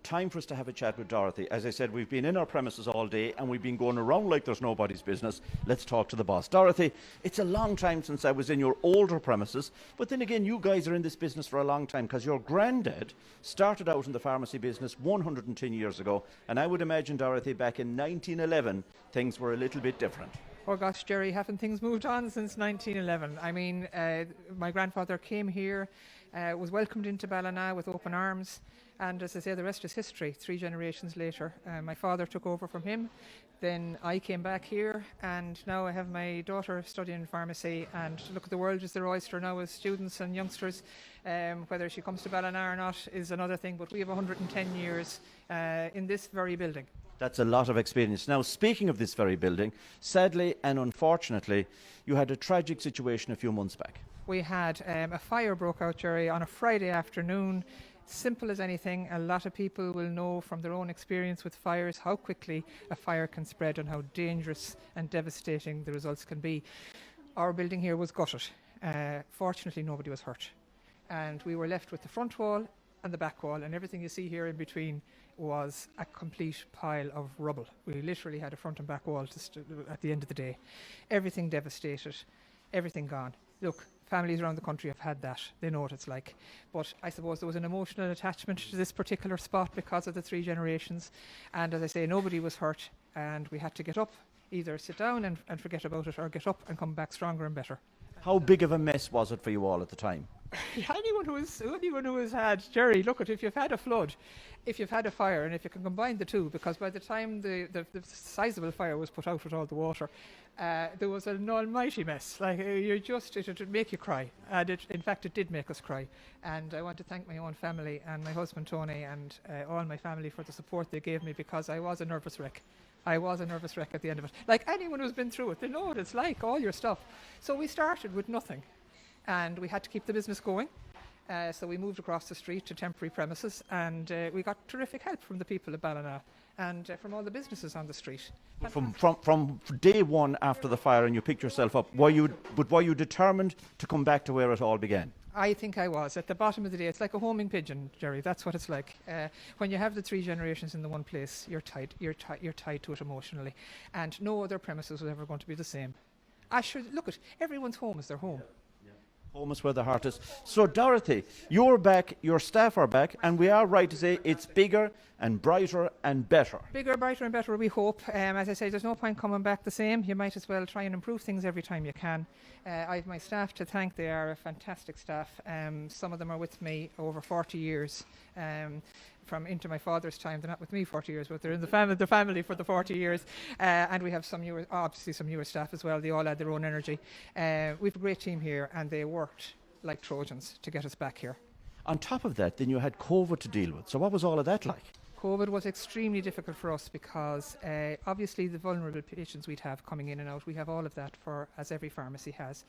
time for us to have a chat with Dorothy. As I said, we've been in our premises all day and we've been going around like there's nobody's business. Let's talk to the boss. Dorothy, it's a long time since I was in your older premises, but then again, you guys are in this business for a long time because your granddad started out in the pharmacy business 110 years ago, and I would imagine, Dorothy, back in 1911, things were a little bit different. Oh gosh, Gerry, haven't things moved on since 1911? I mean, my grandfather came here, was welcomed into Ballina with open arms, and as I say, the rest is history. 3 generations later, my father took over from him, then I came back here, and now I have my daughter studying pharmacy, and look, the world is their oyster now as students and youngsters. Whether she comes to Ballina or not is another thing, but we have 110 years in this very building. That's a lot of experience. Now, speaking of this very building, sadly and unfortunately, you had a tragic situation a few months back. We had a fire broke out, Gerry, on a Friday afternoon. Simple as anything. A lot of people will know from their own experience with fires how quickly a fire can spread and how dangerous and devastating the results can be. Our building here was gutted. Fortunately, nobody was hurt. And we were left with the front wall and the back wall, and everything you see here in between was a complete pile of rubble. We literally had a front and back wall at the end of the day. Everything devastated, everything gone. Look, families around the country have had that. They know what it's like. But I suppose there was an emotional attachment to this particular spot because of the 3 generations. And as I say, nobody was hurt, and we had to get up, either sit down and forget about it, or get up and come back stronger and better. How big of a mess was it for you all at the time? Anyone who has had, Gerry, look at, if you've had a flood, if you've had a fire, and if you can combine the two, because by the time the sizable fire was put out with all the water, there was an almighty mess. Like it would make you cry, and in fact it did make us cry. And I want to thank my own family and my husband Tony and all my family for the support they gave me, because I was a nervous wreck. I was a nervous wreck at the end of it. Like anyone who's been through it, they know what it's like, all your stuff. So we started with nothing, and we had to keep the business going. So we moved across the street to temporary premises, and we got terrific help from the people of Ballina and from all the businesses on the street. From day one after the fire and you picked yourself up, were you determined to come back to where it all began? I think I was. At the bottom of the day, it's like a homing pigeon, Gerry. That's what it's like. When you have the 3 generations in the one place, you're tied to it emotionally, and no other premises was ever going to be the same. Look at everyone's home is their home. Home is where the heart is. So, Dorothy, you're back, your staff are back, and we are right to say it's bigger and brighter and better. Bigger, brighter and better, we hope. As I say, there's no point coming back the same. You might as well try and improve things every time you can. I have my staff to thank. They are a fantastic staff. Some of them are with me over 40 years. From into my father's time. They're not with me 40 years, but they're in the family for the 40 years. And we have some newer staff as well. They all add their own energy. We have a great team here, and they worked like Trojans to get us back here. On top of that, then you had COVID to deal with. So what was all of that like? COVID was extremely difficult for us because obviously the vulnerable patients we'd have coming in and out, we have all of that, as every pharmacy has.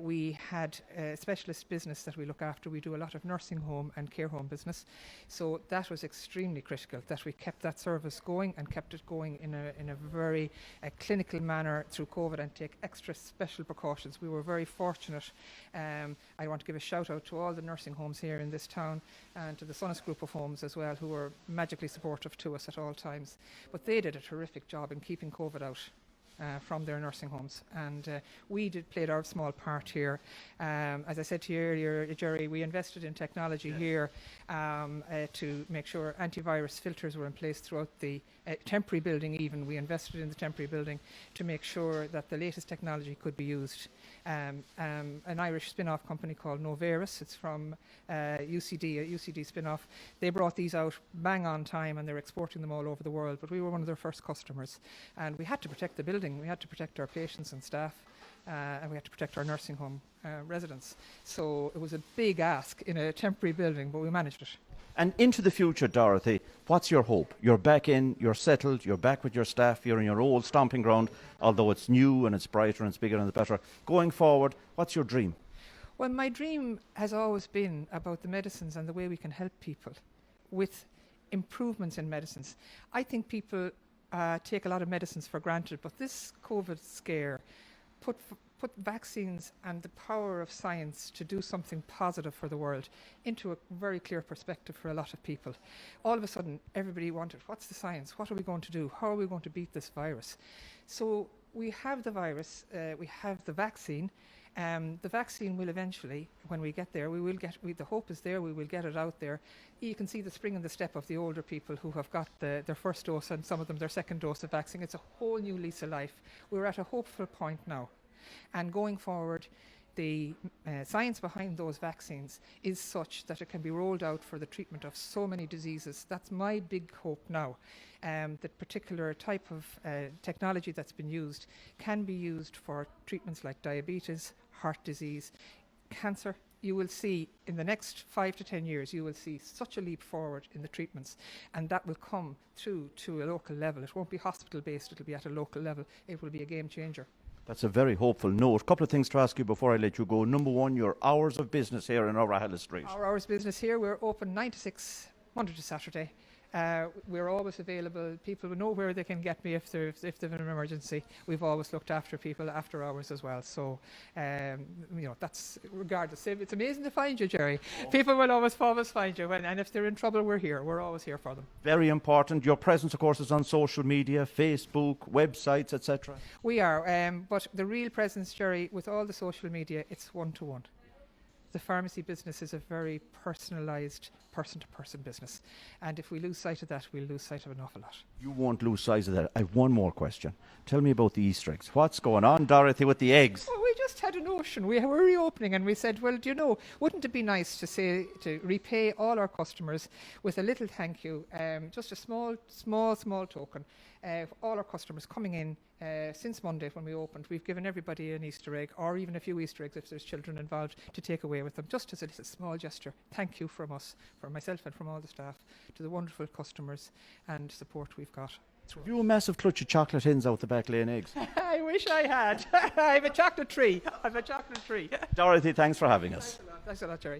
We had a specialist business that we look after. We do a lot of nursing home and care home business. So that was extremely critical, that we kept that service going and kept it going in a very clinical manner through COVID, and take extra special precautions. We were very fortunate. I want to give a shout out to all the nursing homes here in this town, and to the Sonis group of homes as well, who were magically supportive to us at all times. But they did a terrific job in keeping COVID out from their nursing homes, and we played our small part here. As I said to you earlier, Gerry, we invested in technology here to make sure antivirus filters were in place throughout the temporary building. Even we invested in the temporary building to make sure that the latest technology could be used. An Irish spin-off company called Novartis, it's from UCD, a UCD spin-off. They brought these out bang on time, and they're exporting them all over the world, but we were one of their first customers, and we had to protect the building. We had to protect our patients and staff, and we had to protect our nursing home residents. So it was a big ask in a temporary building, but we managed it. And into the future, Dorothy, what's your hope? You're back in, you're settled, you're back with your staff, you're in your old stomping ground, although it's new and it's brighter and it's bigger and it's better. Going forward, what's your dream? Well, my dream has always been about the medicines and the way we can help people with improvements in medicines. I think people take a lot of medicines for granted, but this COVID scare put put vaccines and the power of science to do something positive for the world into a very clear perspective for a lot of people. All of a sudden, everybody wanted, what's the science? What are we going to do? How are we going to beat this virus? So we have the virus, we have the vaccine. The vaccine will eventually, when we get there, the hope is there, we will get it out there. You can see the spring and the step of the older people who have got their first dose and some of them their second dose of vaccine. It's a whole new lease of life. We're at a hopeful point now. And going forward, the science behind those vaccines is such that it can be rolled out for the treatment of so many diseases. That's my big hope now. That particular type of technology that's been used can be used for treatments like diabetes, heart disease, cancer. You will see in the next 5 to 10 years, you will see such a leap forward in the treatments, and that will come through to a local level. It won't be hospital based, it'll be at a local level. It will be a game changer. That's a very hopeful note. A couple of things to ask you before I let you go. Number one, your hours of business here in O'Rahilla Street. Our hours of business here, we're open 9 to 6, Monday to Saturday. We're always available. People know where they can get me if they've an emergency. We've always looked after people after hours as well. So, that's regardless. It's amazing to find you, Gerry. People will always find you. And if they're in trouble, we're here. We're always here for them. Very important. Your presence, of course, is on social media, Facebook, websites, etc. We are. But the real presence, Gerry, with all the social media, it's one-to-one. The pharmacy business is a very personalised, person-to-person business. And if we lose sight of that, we'll lose sight of an awful lot. You won't lose sight of that. I have one more question. Tell me about the Easter eggs. What's going on, Dorothy, with the eggs? Well, we just had a notion. We were reopening and we said, well, wouldn't it be nice to repay all our customers with a little thank you, just a small token. All our customers coming in since Monday when we opened, we've given everybody an Easter egg, or even a few Easter eggs if there's children involved, to take away with them, just as a little small gesture. Thank you from us, from myself and from all the staff, to the wonderful customers and support we've got. Have you a massive clutch of chocolate hens out the back laying eggs? I wish I had. I have a chocolate tree. Dorothy, thanks for having us. Thanks a lot, Gerry.